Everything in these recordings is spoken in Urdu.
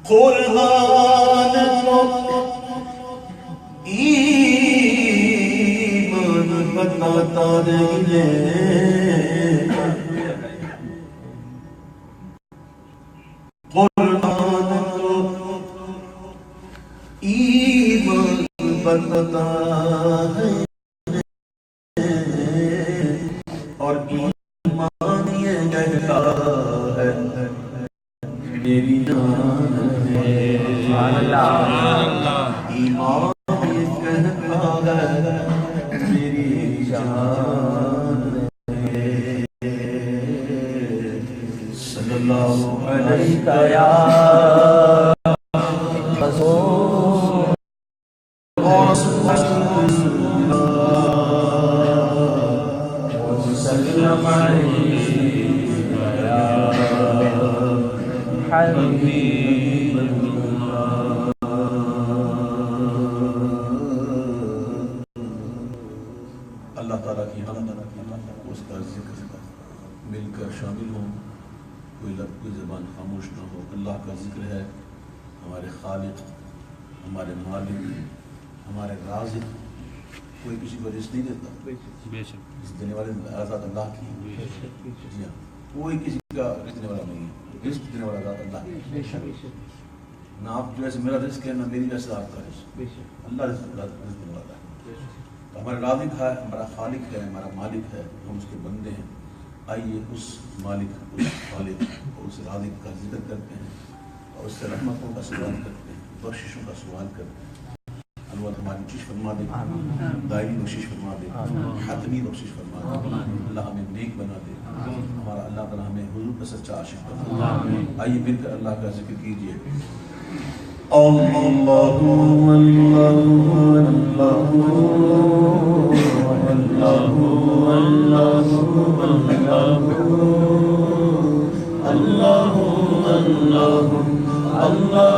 قرآن ایمان بتاتا رہے، قرآن ایمان بتاتا ہے اور ایمان یہ کہتا ہے میری جان ہے، ایمان یہ کہتا ہے میری جان ہے۔ صلی اللہ علیہ یا رسول وسلم علیہ یا حبیب اللہ تعالیٰ کی حمد اس کا ذکر مل کر شامل ہوں، کوئی لب کوئی زبان خاموش نہ ہو۔ اللہ کا ذکر ہے ہمارے خالق، ہمارے مالک، ہمارے رازق۔ کوئی کسی کو رزق نہیں دیتا، رزق دینے والے ذات اللہ کی، جی ہاں، کوئی کسی کا رزق دینے والا نہیں ہے، رزق دینے والا ذات اللہ ہے۔ نہ آپ جو ایسے میرا رزق ہے، نہ میری ویسے آپ کا رزق، اللہ رزق دینے والا ہے۔ تو ہمارا رازق ہے، ہمارا خالق ہے، ہمارا مالک ہے، ہم اس کے بندے ہیں۔ آئیے اس مالک، اس خالق اور اس رازق کا ذکر کرتے ہیں اور اس سے رحمتوں کا سوال کرتے ہیں، بخششوں کا سوال کرتے ہیں۔ اللہ ہماری بخشش فرما دے، دائمی بخشش فرما دے، حتمی بخشش فرما دے، اللہ ہمیں نیک بنا دے، ہمارا اللہ تعالیٰ ہمیں حضور کا سچا عاشق بنا دے۔ آئیے مل کر اللہ کا ذکر کیجیے۔ اللہ اللہ اللہ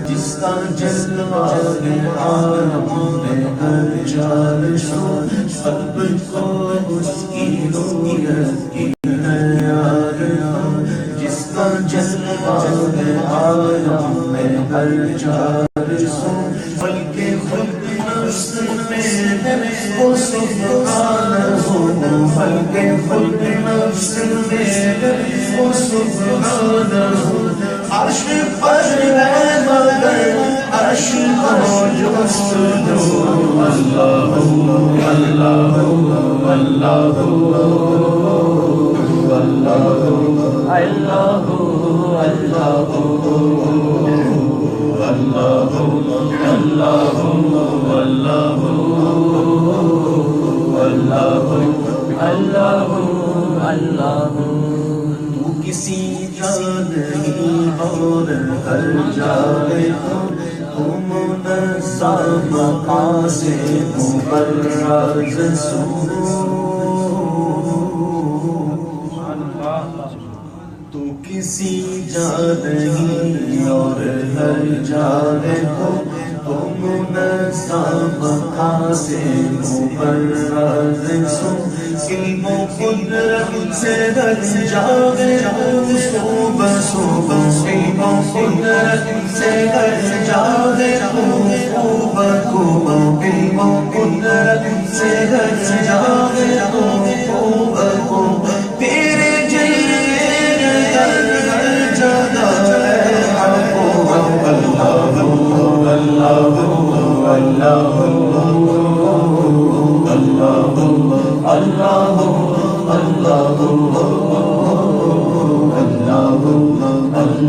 جس کا جلوہ عالم میں ہر جان شو، سب کو اس کی رویت کی ہے یاد۔ جس کا جلوہ عالم میں ہر جان شو، بلکہ خود نفس میں ہے وہ سبحانہ، بلکہ خود نفس میں ہے وہ سبحانہ۔ عرش پر ہے مگر عرش کو جستجو، اللہ اللہ اللہ اللہ اللہ۔ تو کسی جا نہیں اور ہر جائے تو منظم مقاصد مبرز سو، تو کسی جا نہیں اور ہر جائے تو منظم مقاصد مبرز سو، علم و قدرت سے ہر جاگے صبح صبح، علم و قدرت سے ہر جاگے صبح صبح، علم و قدرت سے ہر جاگے صبح صبح، تیرے جلوے ہر جگہ ہے حق اللہ اللہ اللہ اللہ اللہ اللہ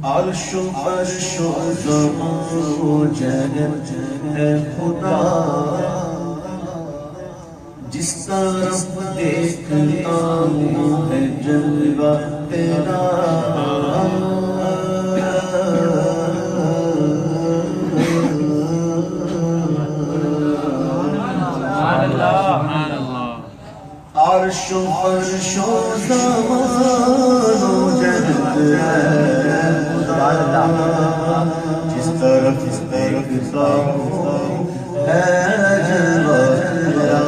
عرش و فرش و زمان و جہر ہے خدا، جس طرف دیکھتا ہوں ہے جلوہ تیرا، عرش و فرش و زمان و جہر ہے خدا، جس طرف دیکھتا ہوں ہے جلوہ تیرا،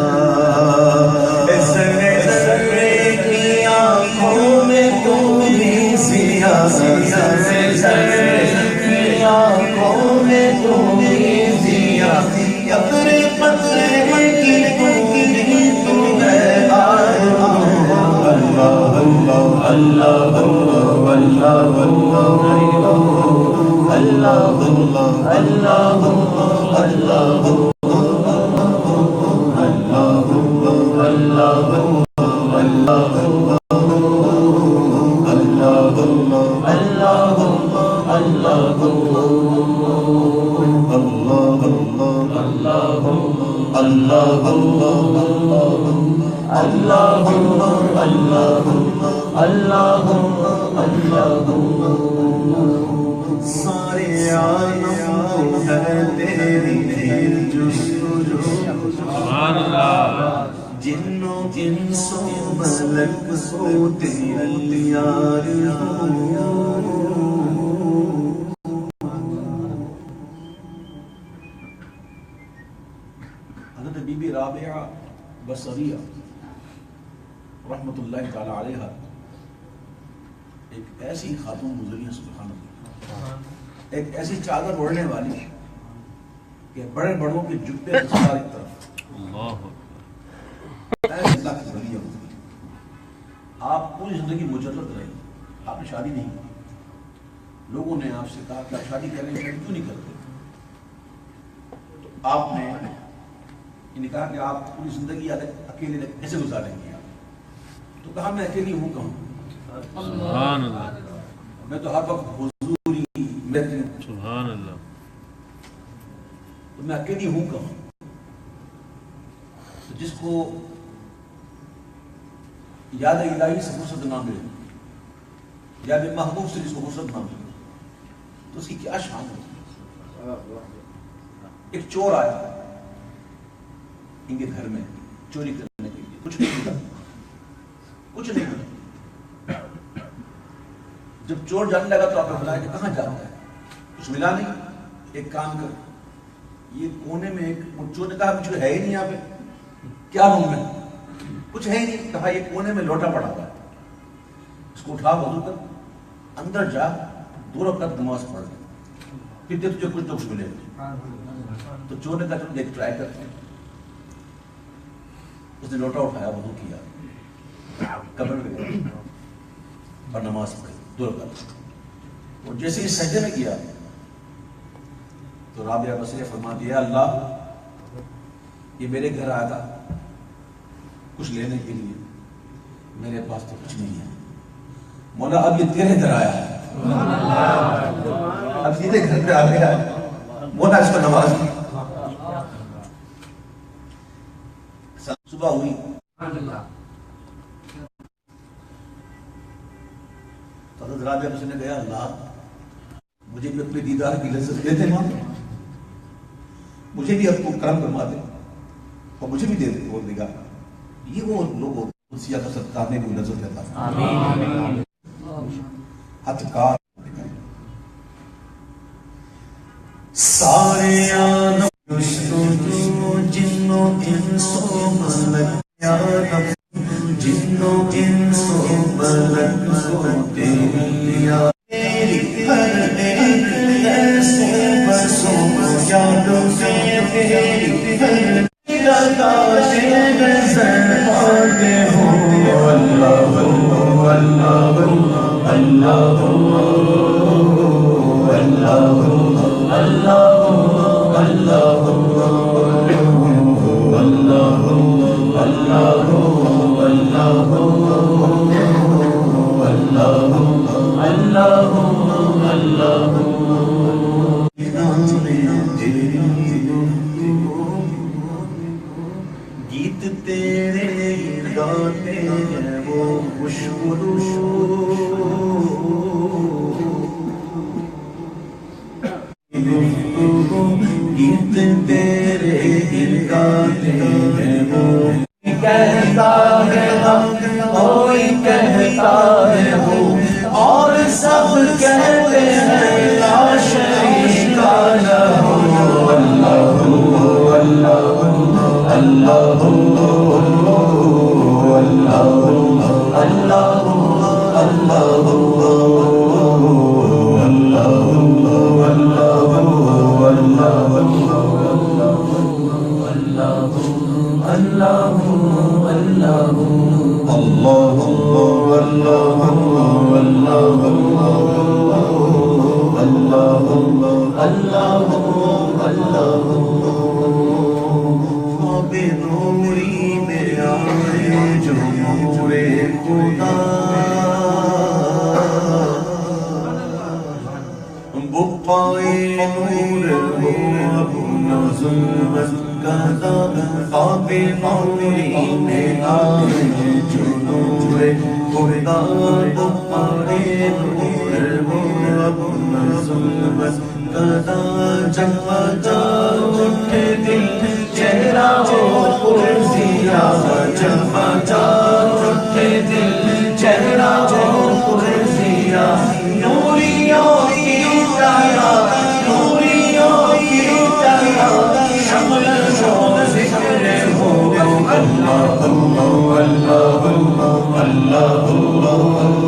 ذرے ذرے کی آنکھوں میں تو بھی ضیا، ذرے ذرے کی آنکھوں میں تو بھی ضیا، قطرے قطرے کی تو بھی تو ہے اللہ اللہ اللہ اللہ اللہ اللہ اللہ سارے عالم ہے تیری جستجو، جنوں انسوں ملک سو تیری یار حضرت بی بی رابعہ بصریہ رحمت اللہ تعالی علیہ ایک ایسی خاتون گزری ہے، سبحان اللہ، ایک ایسی چادر اوڑھنے والی کہ بڑے بڑوں کے جبے چاری طرف ایسے اللہ کی ولی ہے۔ آپ پوری زندگی مجرد رہے، آپ نے شادی نہیں کی، لوگوں نے آپ سے کہا کہ آپ شادی کریں، شادی کیوں نہیں کرتے؟ تو آپ نے کہا کہ آپ پوری زندگی اکیلے کیسے گزاریں گے؟ تو کہا میں اکیلی ہوں کہوں، سبحان اللہ، میں تو ہر وقت حضوری سبحان اللہ، تو میں اکیلی ہوں کہوں؟ تو جس کو یاد الہی سے فرصت نہ ملے، یاد محبوب سے جس کو فرصت نہ ملے، تو اس کی کیا شان ہے؟ ایک چور آیا ان کے گھر میں چوری کرنے کے لیے، کچھ نہیں ملا، کچھ نہیں ملا۔ جب چور جانے لگا تو آپ نے بتایا کہ کہاں جاتا ہے؟ کچھ ملا نہیں، ایک کام کر، یہ کونے میں ایک چور نے کہا کچھ ہے ہی نہیں یہاں پہ، کیا روم میں؟ کچھ ہے ہی نہیں، کہا یہ کونے میں لوٹا پڑا ہوا ہے، اس کو اٹھا وضو کر اندر جا 2 رکعت نماز پڑھ، پھر تجھے کچھ نہ کچھ ملے گا۔ تو چور نے کہا چلو دیکھ ٹرائی کرتے ہیں، اس نے لوٹا اٹھایا، وضو کیا، قبر پہ گیا اور نماز پڑھی 2 رکعت، اور جیسے ہی سجدے میں کیا تو رابعہ بصریہ فرماتی ہے اللہ یہ میرے گھر آیا تھا کچھ لینے کے لیے، میرے پاس تو کچھ نہیں ہے، مولا اب یہ تیرے گھر آیا ہے، اب سیدھے گھر پہ آ گیا ہے، مولا اس کو نماز دی۔ صبح ہوئی تو حضرت رابعہ بصریہ نے کہا اللہ مجھے بھی اپنے دیدار کی لذت دے دے، مجھے بھی اب کو کرم فرما دے اور مجھے بھی دے دے وہ نگاہ، یہ وہ لوگوں قدسیہ کا صدقہ میں بھی لذت دیتا ہے۔ آمین۔ ہتھکار سارے عالم جستجو، جنوں انسوں ملک یارب، جنوں انسوں ملک سو تیری یاد، تیری ہر ایک ایسے بسوں یادوں سے، تیری ہر نقاشِ نظر گیت تیرے گاتے ہیں وہ خوشبو گیت تیرے گاتے ہیں وہ کہتا ہے ہم کوئی کہتا ہے وہ اور سب کہتے ہیں لا شریک لہ اللہ اللہ اللہ بنوری میں آئے جو نور خدا بقائے نور ہو اپنا ظلمت کہتا خواب نوری میں آئے جو نور خدا بقائے نور ہو اپنا ظلمت کہتا جگہ جا اٹھے دل چہرہ ہو پرزیا جگہ جا اٹھے دل چہرہ ہو پرزیا نوریوں کی طرح نوریوں کی طرح شمل ہو ذکر ہو اللہ اللہ اللہ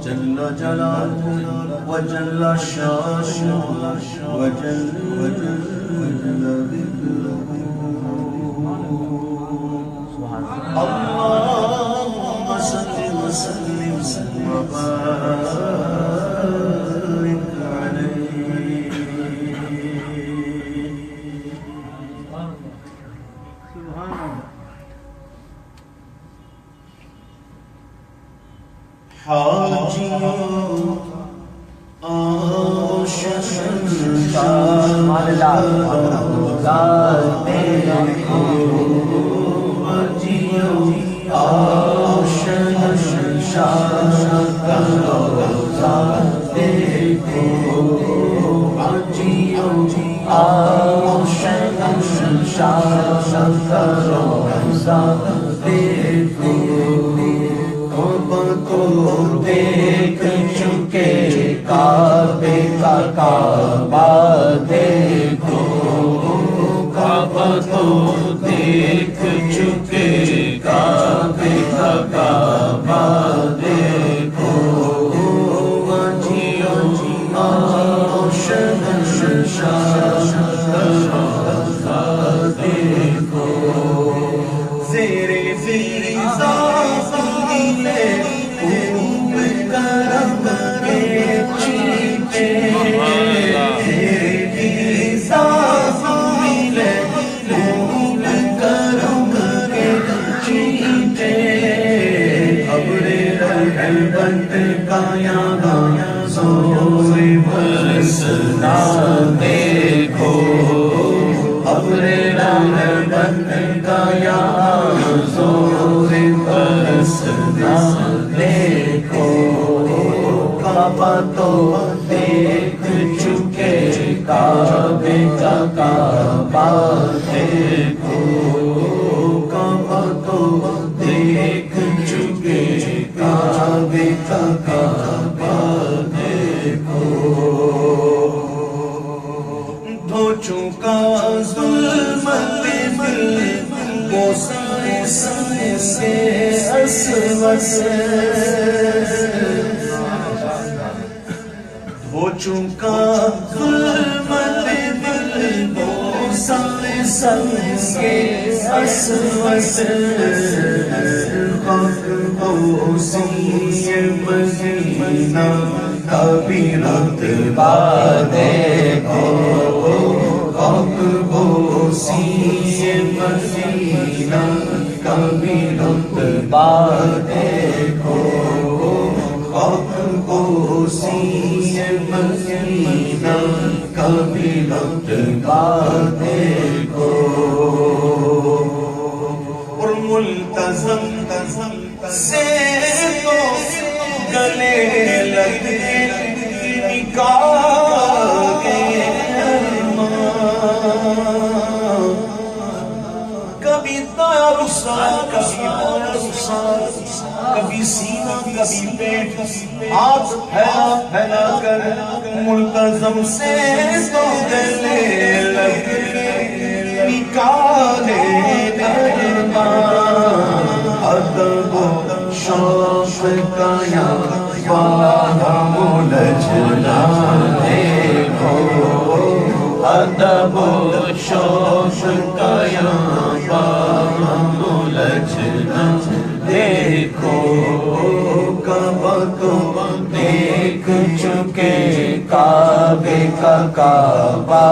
جل جلالہ وجل شانہ وجل ذکرہ اللہم صل وسلم وبارک علیہ حاجیوں کو دیکھ چکے کعبے کا کعبہ دیکھو کعبہ کو دیکھ چکے کعبے کا کعبہ دیکھو دیکھو زیرے زیرے دیکھو ابرے رحمت کا یہاں زور برسنا دیکھو کعبہ تو دیکھ چکے کعبے کا کعبہ دیکھو کعبہ تو دیکھ چکے کعبے کا کعبہ دیکھو چکا ظلمت دل وہ سنگ سے اسود ہو چکا ظلمت دل وہ سنگ سے اسود اسی مدینہ کبھی رتبہ دیکھو اسی مدینہ کبھی رتبہ دیکھو اسی مدینہ کبھی رتبہ دیکھو اور ملتزم سے تو گلے لگ نکال کے کبھی دایا رخسار کبھی بایا رخسار کبھی سینہ کبھی پیٹ ہاتھ پھیلا کر ملتزم سے تو گلے لگ نکالے ادب و شوق کا یہاں ملجھنا دیکھو ادب و شوق کا یہاں ملجھنا دیکھو کعبہ کو دیکھ چکے کعبے کا کعبہ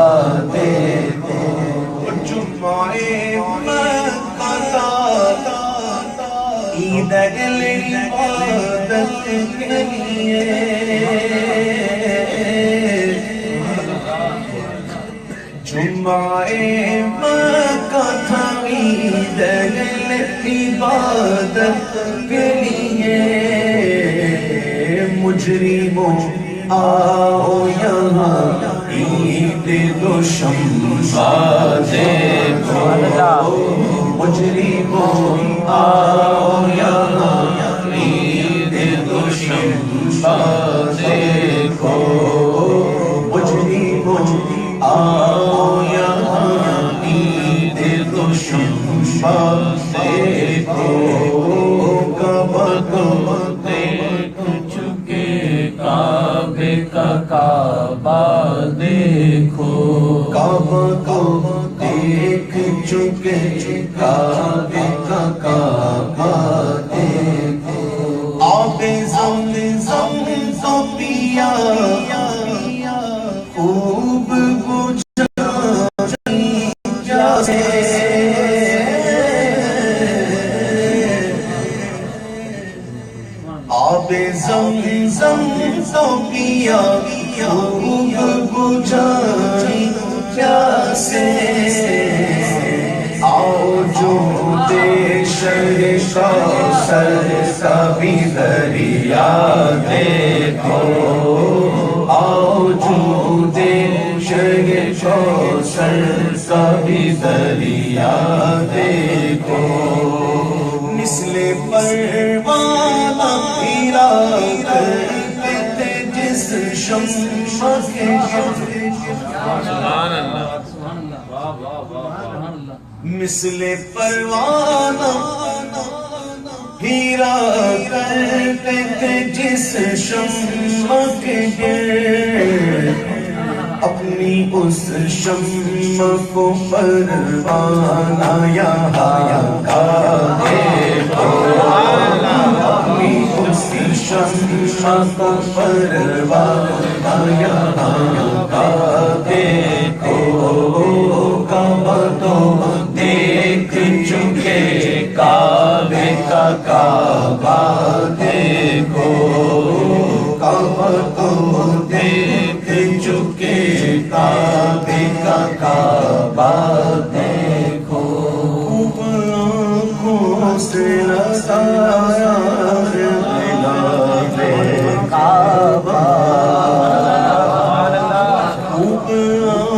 دیکھو جمعے مکہ عید عبادت کے لیے جمعے مکہ تھا عید عبادت کے لیے مجرموں آؤ یہاں عید دوشنبہ دیکھو مجرموں آؤ یہاں عید دوشنبہ دیکھو مجرموں آؤ یہاں عید دوشنبہ دیکھو کعبہ کو دیکھ چکے کعبے کا کعبہ دیکھو کعبہ کو دیکھ چکے کعبے کا کعبہ دیکھو آب زمزم تو پیا خوب بجھائی جاسے آب زمزم تو پیا خوب بجھائی جاسے آؤ جو دے کوثر کا بھی دریا دیکھو آؤ جو دے کوثر کا بھی دریا دیکھو مثل پروانہ پھیلا کرتے جس شمع کے مثل پروانہ ہیرا کرتے تھے جس شمع کے گرد اپنی اس شمع کو پروانہ یہاں کا دیکھو اپنی اس شمع کو پروانہ یہاں کا دیکھو کعبہ تو دیکھ چکے کعبے کا کعبہ دیکھو کعبہ تو دیکھ چکے کعبے کا کعبہ دیکھو خوب آنکھوں سے لگایا کعبہ خوب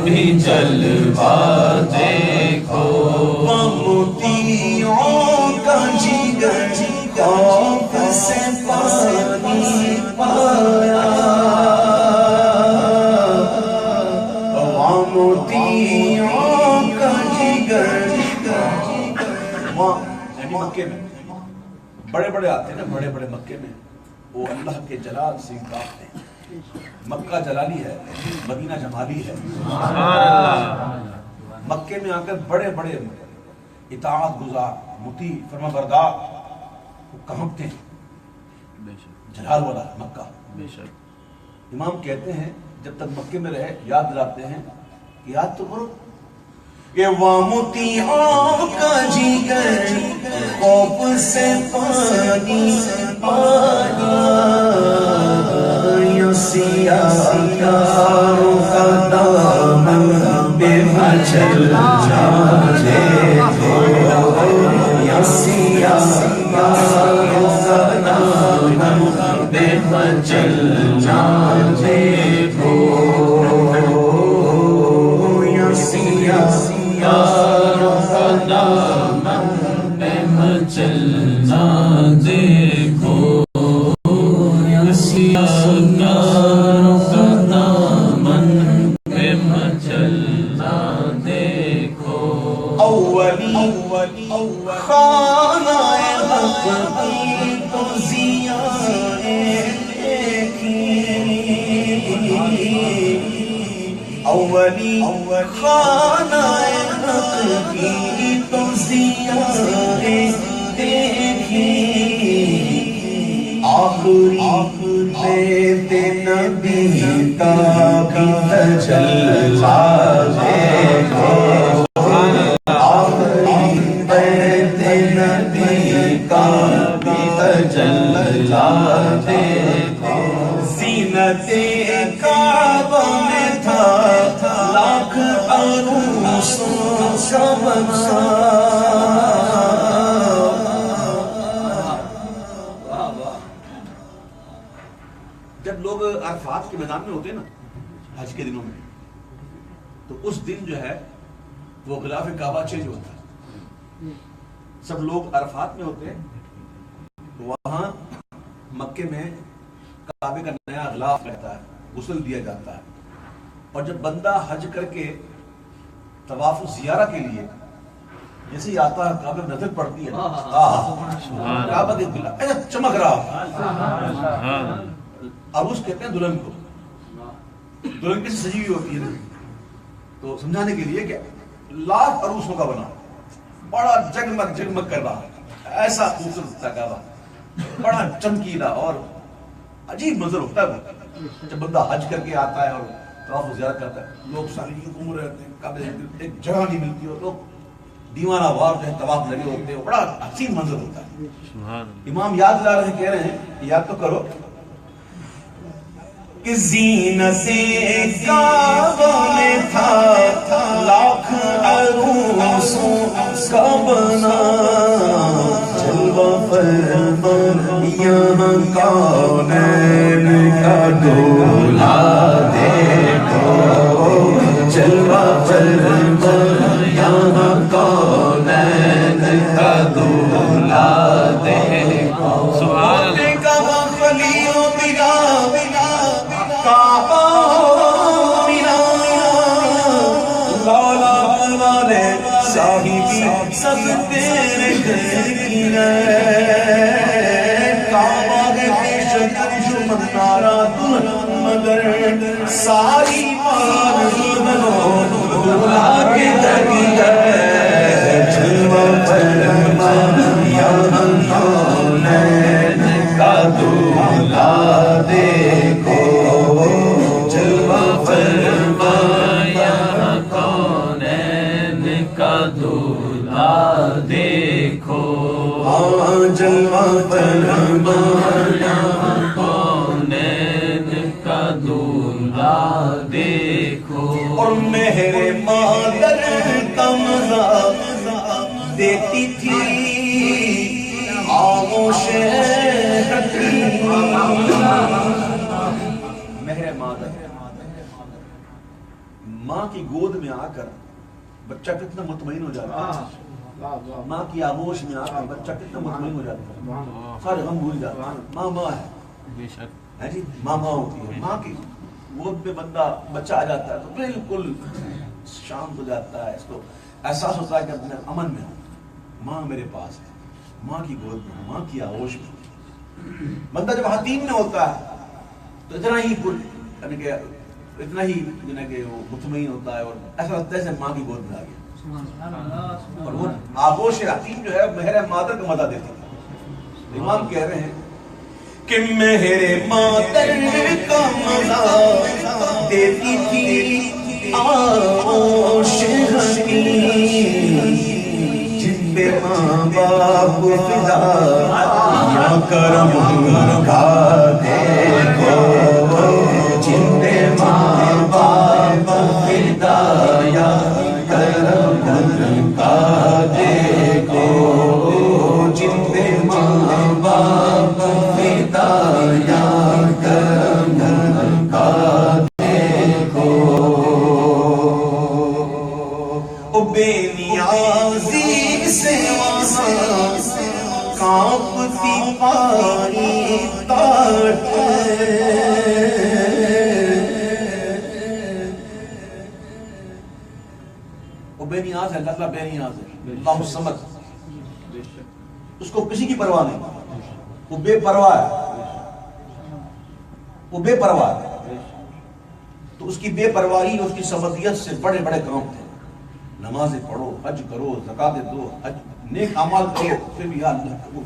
بھی جلوہ دیکھو، موتیوں کا جگر خوف سے پانی پایا، موتیوں کا جگر یعنی مکے میں بڑے بڑے آتے ہیں نا، بڑے بڑے مکے میں وہ اللہ کے جلال سے کاپتے ہیں۔ مکہ جلالی ہے، مدینہ جمالی ہے۔ مکے میں آ کر بڑے بڑے اطاعت گزار، مطیع، فرما بردار وہ کانپتے ہیں۔ جلال والا مکہ۔ امام کہتے ہیں جب تک مکے میں رہے یاد دلاتے ہیں کہ یاد تو کرو کہ موتیوں کا جگر خوف سے پانی پایا، یا سیاہوں کا دامن بے مچل جانے دو، یا سیاہوں کا دامن بے مچل جانے دو، یا سیاہوں کا دامن میں مچلنا دیکھو، سیاہوں کا دامن میں مچلنا دیکھو، اولی خانہ حق کی تو ضیائیں دیکھی، اولی خانہ حق کی تو ضیائیں دیکھی، آخری بیت نبی کا بھی تجلی دیکھو، آخری بیت نبی کا بھی تجلی دیکھو، زینت کعبہ میں تھا لاکھ عروسوں کا بنا، جب لوگ عرفات کے میدان میں ہوتے ہیں نا حج کے دنوں میں، تو اس دن جو ہے وہ غلاف کعبہ چینج ہوتا ہے، سب لوگ عرفات میں ہوتے ہیں، تو وہاں مکے میں کعبے کا نیا غلاف رہتا ہے، غسل دیا جاتا ہے، اور جب بندہ حج کر کے طواف زیارہ کے لیے جیسے ہی آتا ہے کعبے میں نظر پڑتی ہے کعبہ کے بلا ایسا چمک رہا، عروس کہتے ہیں دلہن کو، دلہن کیسے سجی ہوئی ہوتی ہے تو سمجھانے کے لیے کہ لاکھ عروسوں کا بنا، بڑا جگمگ جگمگ کر رہا، ایسا خوبصورت تھا کعبہ، بڑا چمکیلا اور عجیب منظر ہوتا ہے وہ جب بندہ حج کر کے آتا ہے اور طواف زیارت کرتا ہے، لوگ ساری گھوم رہے ہوتے ہیں، کعبے ایک جگہ نہیں ملتی اور لوگ دیوانہ وار جو ہے طواف لگے ہوتے ہیں، بڑا حسین منظر ہوتا ہے۔ امام یاد دلا رہے ہیں، کہہ رہے ہیں یاد تو کرو کہ زینت کعبہ میں تھا لاکھ عروسوں کا بنا، جلوہ فرما یہاں کونین کا دولہا دیکھو، جلوہ فرما یہاں کونین کا دولہا دیکھو، کعبہ خلیوں بلا کعبہ میرا لالا والے صاحبی سب تیرے گھر کی ہے، کعبہ کے پیشت جو منارا دل مگر ساری مان بنو دولہا کے در کی ہے، جلوہ فرما یہاں کونین کا دولہا دیکھو، جلوہ فرما یہاں کونین کا دولہا دیکھو، جلوہ فرما یہاں کونین کا دولہا دیکھو، اور مہر مادر کا مزہ دیتی تھی آغوش حکیم، مہر مادر، ماں کی گود میں آ کر بچہ کتنا مطمئن ہو جاتا ہے، ماں کی آغوش میں آ کر بچہ کتنا مطمئن ہو جاتا ہے، سارے غم بھول جاتا ہے. ماں ماں ہے جی، ماں ماں ہوتی ہے. ماں کی گود میں بچہ آ جاتا ہے تو بالکل شانت ہو جاتا ہے، اس کو احساس ہوتا ہے کہ میں امن میں ہوں، ماں میرے پاس ہے، ماں کی گود میں، ماں کی آغوش میں. بندہ جب حتیم میں ہوتا ہے تو اتنا ہی یعنی کہ اتنا ہی کہ وہ مطمئن ہوتا ہے اور ایسا لگتا ہے جیسے ماں کی گود میں آ گیا. اور وہ آغوش حتیم جو ہے مہر مادر کا مزہ دیتا ہے. امام کہہ رہے ہیں کہ مہر مادر کا مزہ دیتی تھی آغوش حکیم، جن پہ ماں باپ فدا یا کرم کا دیکھو، جن پہ ماں باپ فدا یا کرم کا دیکھو، جن پہ ماں باپ فدا یا کرم کا دیکھو. بے نیازی سے وہاں کانپتی پاری تاٹ، وہ بے نیاز ہے. اللہ بے نیاز ہے، اللہ الصمد، اس کو کسی کی پرواہ نہیں، وہ بے پرواہ ہے، وہ بے پرواہ ہے. تو اس کی بے پرواہی اور اس کی صمدیت سے بڑے بڑے کام تھے. نمازیں پڑھو، حج کرو، زکاتیں دو، حج نیک اعمال کرو، پھر بھی یا اللہ قبول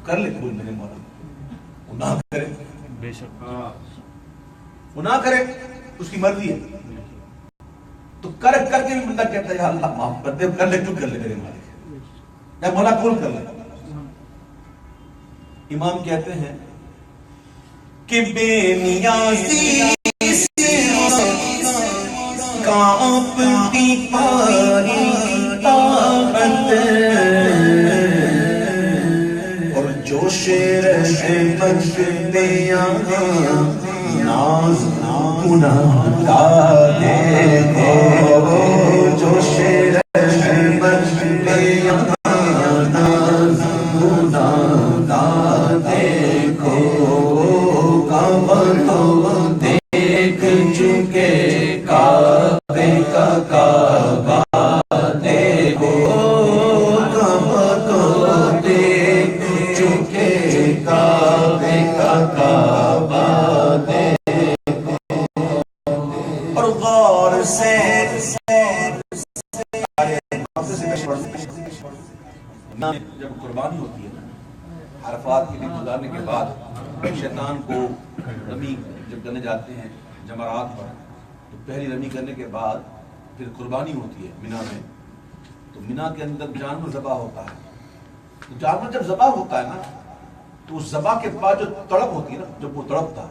کر لے، قبول میرے مولا. وہ نہ کرے، بے شک وہ نہ کرے، اس کی مرضی ہے. تو کر کے بھی بندہ کہتا ہے یا اللہ معاف کر دے، کر لے کیوں کر لے میرے مالک، یا مولا قبول کر لے. امام کہتے ہیں کہ بے نیازی سے کانپتی پاری طاقت، اور جوش رحمت دے یہاں ناز گناہ کا دیکھو، جوش رحمت دے یہاں ناز گناہ کا دیکھو. کعبہ تو دیکھ چکے، کعبے کا کعبہ دیکھو، کعبہ تو دیکھ چکے، کعبے کا کعبہ دیکھو. اور غور سے جب قربانی ہوتی ہے نا، عرفات کے دن گزارنے کے بعد شیطان کو رمی جب کرنے جاتے ہیں جمرات پر، تو پہلی رمی کرنے کے بعد پھر قربانی ہوتی ہے مینا میں. تو مینا کے اندر جانور ذبح ہوتا ہے. تو جانور جب ذبح ہوتا ہے نا، تو اس ذبح کے بعد جو تڑپ ہوتی ہے نا، جب وہ تڑپتا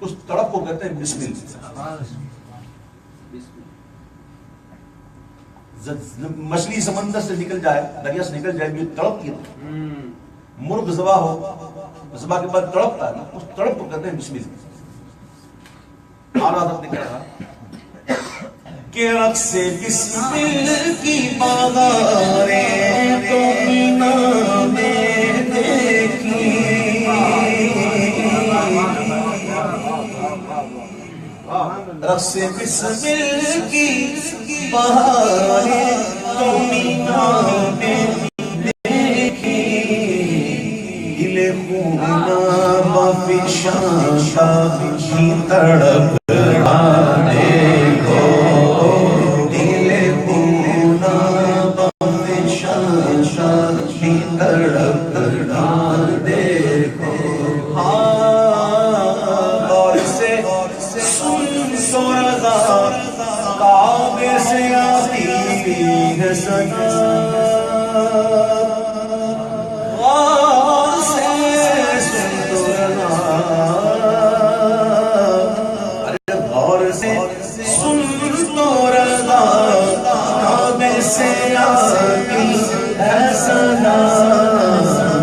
اس تڑپ کو کہتے ہیں بسم اللہ. مچھلی سمندر سے نکل جائے، دریا سے نکل جائے، یہ تڑپتی ہے. مرغ ذبح ہو، ذبح کے بعد تڑپتا ہے نا، اس تڑپ کو کہتے ہیں بسم اللہ. اعلیٰ حضرت نے کہا کہ رقص بسمل کی بہاریں تو مینا میں دیکھی، رقص بسمل کی بہاریں تو مینا میں دیکھی، دل خونا بفشاں کی تڑپ دیکھو، دل خونا بفشاں کی تڑپ دیکھو. غور سے سن تو رضا کعبے سے آتی ہے صدا، غور سے سن تو رضا، غور سے سن تو رضا کعبے سے آتی ہے صدا.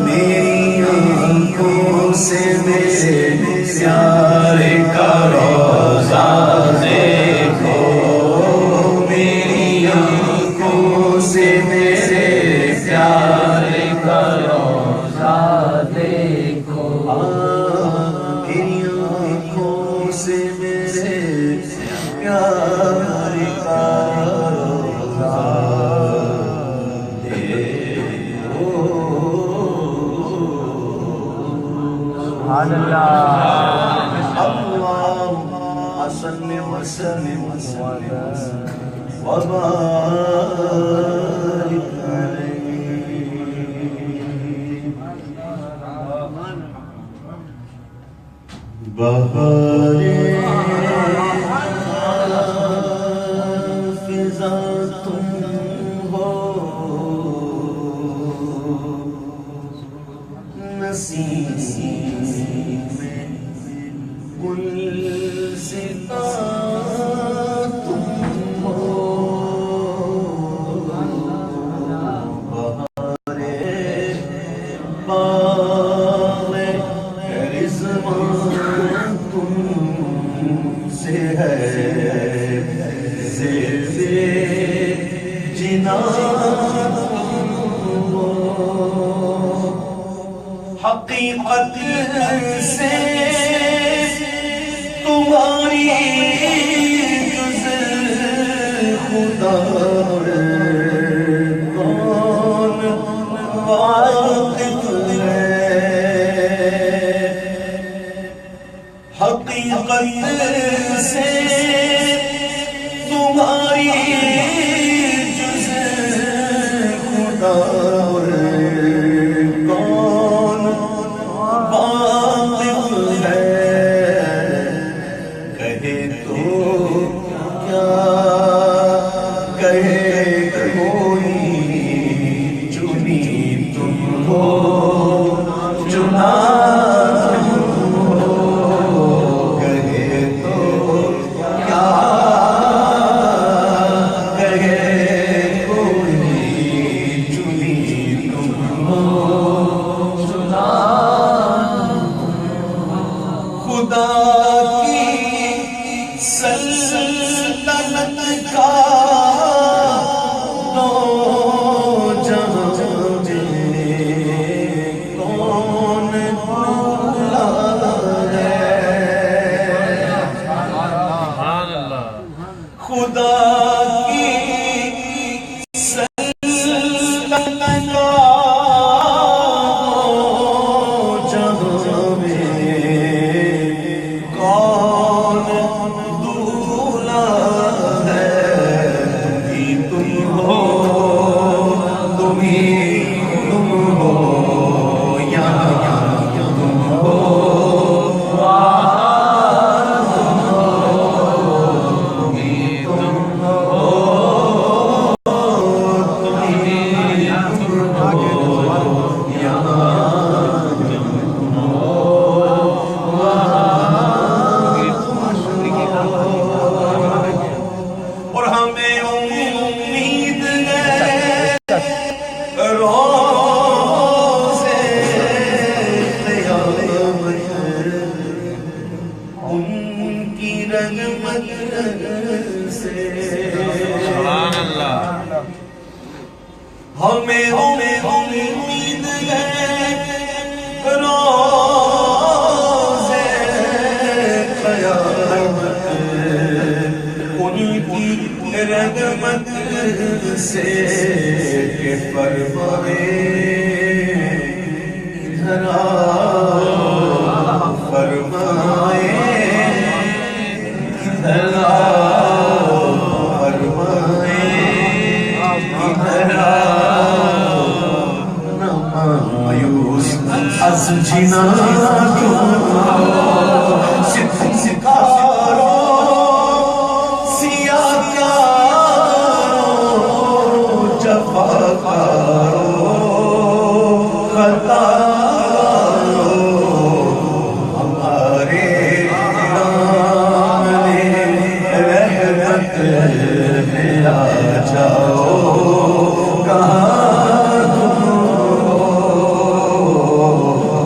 میری آنکھوں سے میرے پیارے کا روزہ دیکھو، وبارك عليه. بہار فضا تم ہو، نسیم میں گلزتا تم ہو. بہار باغ رضوان تم سے ہے، زیب جنان تم ہو. حقیقت سے تمہاری جز خدا کون واقف ہے. حقیقت سے تمہاری جز خدا کون واقف ہے. کہے تو کیا کہے کوئی، چنی تم ہو چنا تم ہو. کہے تو کیا کہے کوئی، چنی تم ہو چنا. خدا کی سلطنت کا دو جہاں میں کون بھولا ہے. خدا کی سلطنت کا دو جہاں میں کون بھولا ہے. تم ہو تم ہی تم ہو، یہاں تم ہو اور ہمیں امید ہے روزے قیامت ان کی رحمت سے. سبحان اللہ. ہمیں امید ہے روزے قیامت ان کی رحمت سے کہ فرمائے ادھر آؤ، فرمائے ادھر آؤ، فرمائے ادھر آؤ. نہ مایوس از جنا کیوں ستاروں ہمارے دامن رحمت میں آ جاؤ. کہاں تم ہو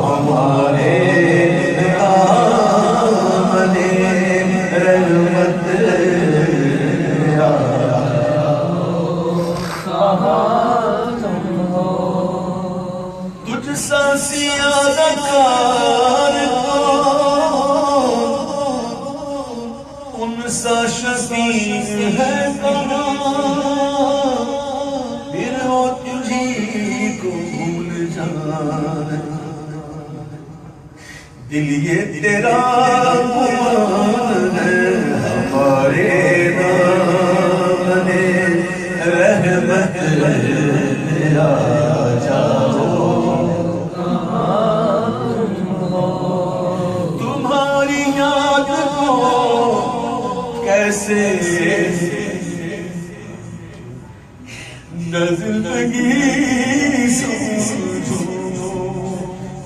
ہمارے دامن رحمت میں آ جاؤ. تجھ سا سیادہ کار ان سا شفیع ہے کہاں، پھر وہ تجھی کو بھول جائے. دل یہ تیرا گمان ہے ہمارے دامن زندگی سمجھو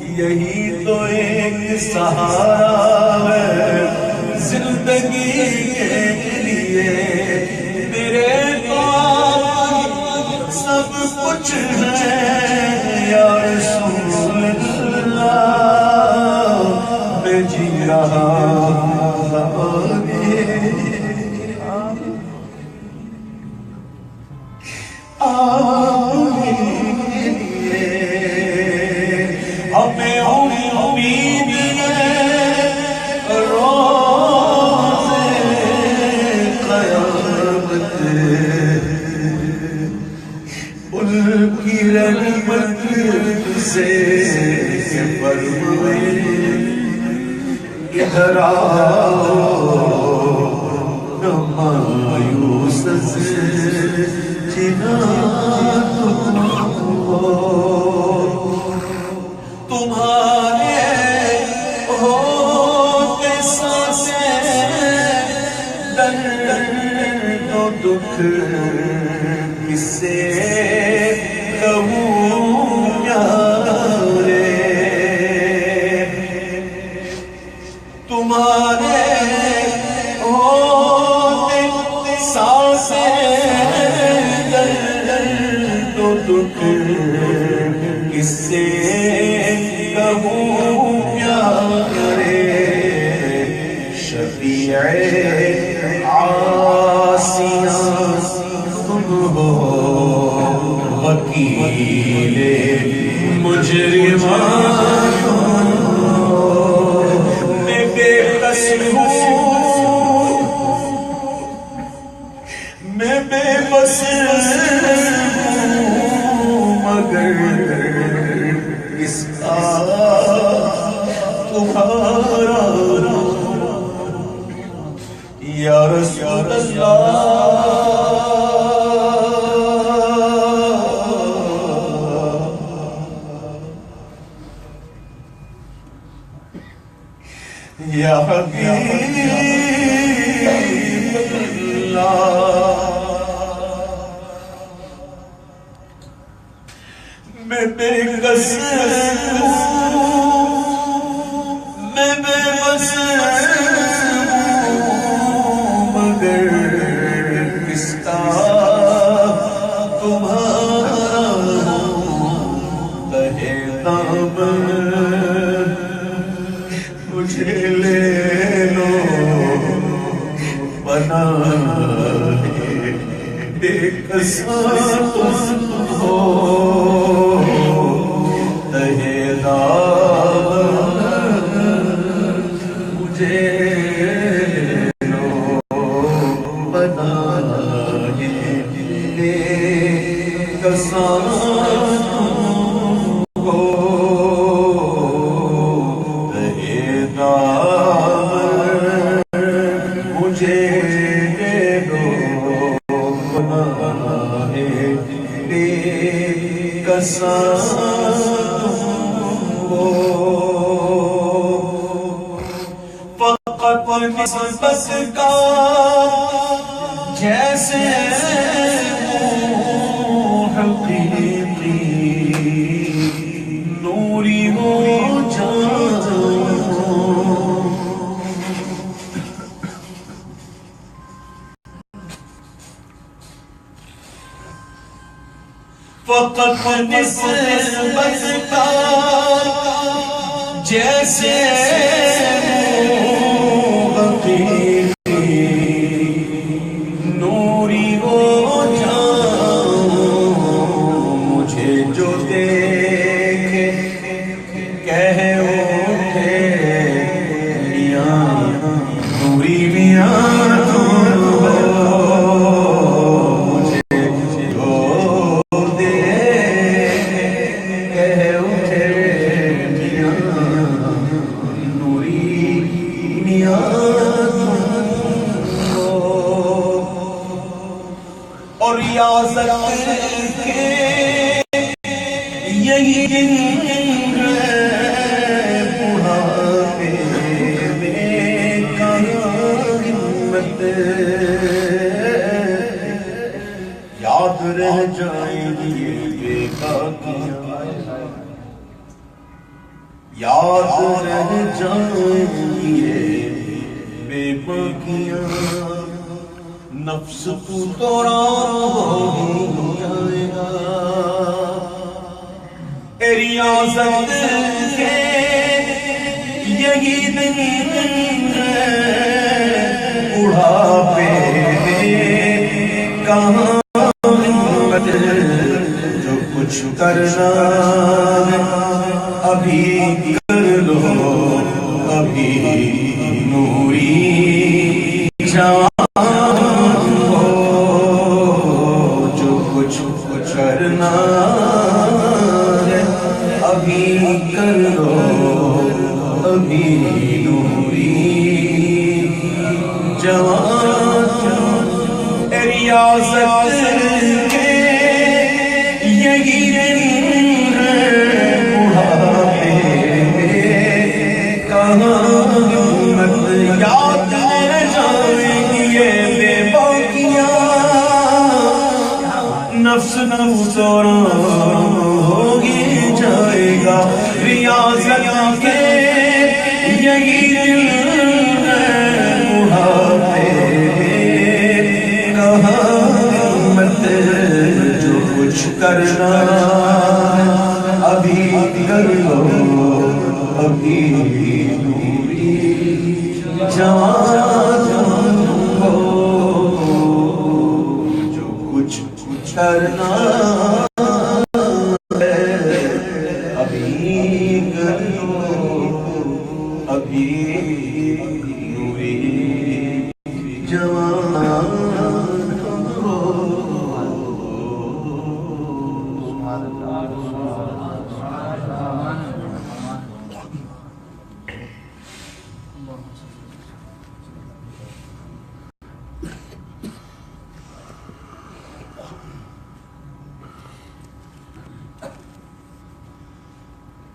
یہی تو ایک سہارا ہے زندگی کے لیے میرے پاس سب کچھ ہے یا رسول اللہ میں جی رہا ہمیں امید روز قیامت ان کی رحمت سے فرمائے ادھر آؤ نہ مایوس تمہارے ہوتے سانسیں درد و دکھ کس سے کہوں یارے تمہارے ہوتے سانسیں دکھ کس سے کہوں پیارے شفیع عاصیاں تم ہو وکیل مجرمان میں بے بس ہوں میں بے بس مگر اس کا تمہارا یا رسول اللہ یا حبیب اللہ میں بے بس مگر کس کا تمہارا تہے دامن مجھے لے لو بنا بے کسا تم ہو مجھے لو بنا لے کسان ہو رہے دامن مجھے لو بنا لے کسان نسبت کا جیسے حقیقی نوری ہو فقط نسبت کا جیسے نوری ہو جاؤں مجھے جو دیکھے کہے اٹھے میاں نوری میاں مجھے جو دیکھے کہے اٹھے میاں نوری میاں اور ریاضت کے یہی دن ہے بڑھاپے میں کہاں ہمت یاد یاد رہ جائیں گے بے باکیاں، یاد رہ جائیں گے بے باکیاں، نفس تو توڑا ہو جائے گا، ریاضت کے یہی دن ہے، بڑھاپے کہاں ہمت، جو کچھ کرنا ابھی کر لو، ابھی نوری جوان ہو، جو کچھ کرنا ابھی کر لو، ابھی نوری جوان، ریاضت کے یہی دن ہے، بڑھاپے کہاں ہمت، یاد رہ جائیں گے بے باکیاں، نفس توڑا ہوگی جائے گا، ریاضت کے یہی دن ہے، بڑھاپے کہاں ہمت، جو کچھ کرنا ابھی کر لو، ابھی نوری جوان ہو، جو کچھ کرنا ابھی کر لو، ابھی نوری جوان ہو۔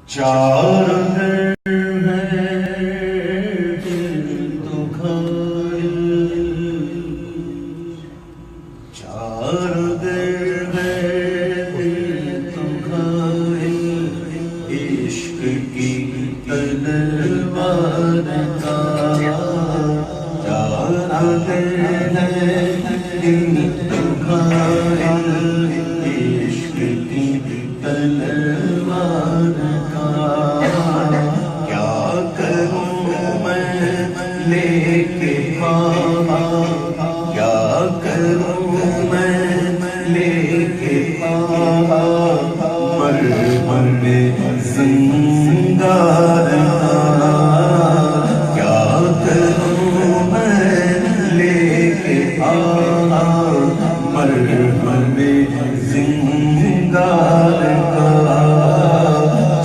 چار دل ہے دل تو گھائل، چار دل ہے دل تو گھائل، عشق کی تلوار کا، چار دل ہے دل تو گھائل، عشق کی تلوار کا، کیا کروں میں لے کے پاوا، کیا کروں میں لے کے پاوا، مر میں زنگار کا، کیا کروں میں لے کے پاوا، مر میں زنگار کا،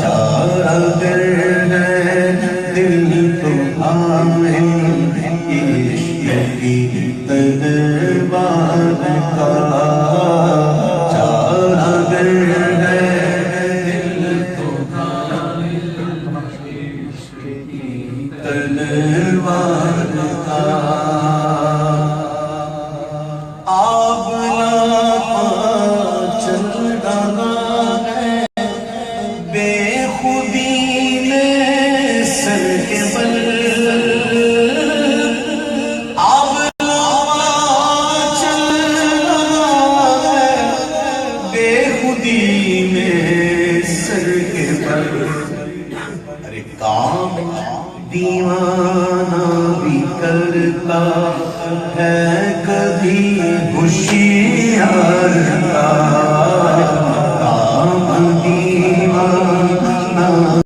چار دل ہے دل تو حامل، عشق کی تلوار کا، چار دل ہے دل تو حامل، عشق کی تلوار کا، چل رہا ہے بے خودی میں سر کے بل، اب چل رہا ہے بے خودی میں سر کے بل، ارے کام دیوانہ بھی کرتا ہے کبھی ہوشیار کا،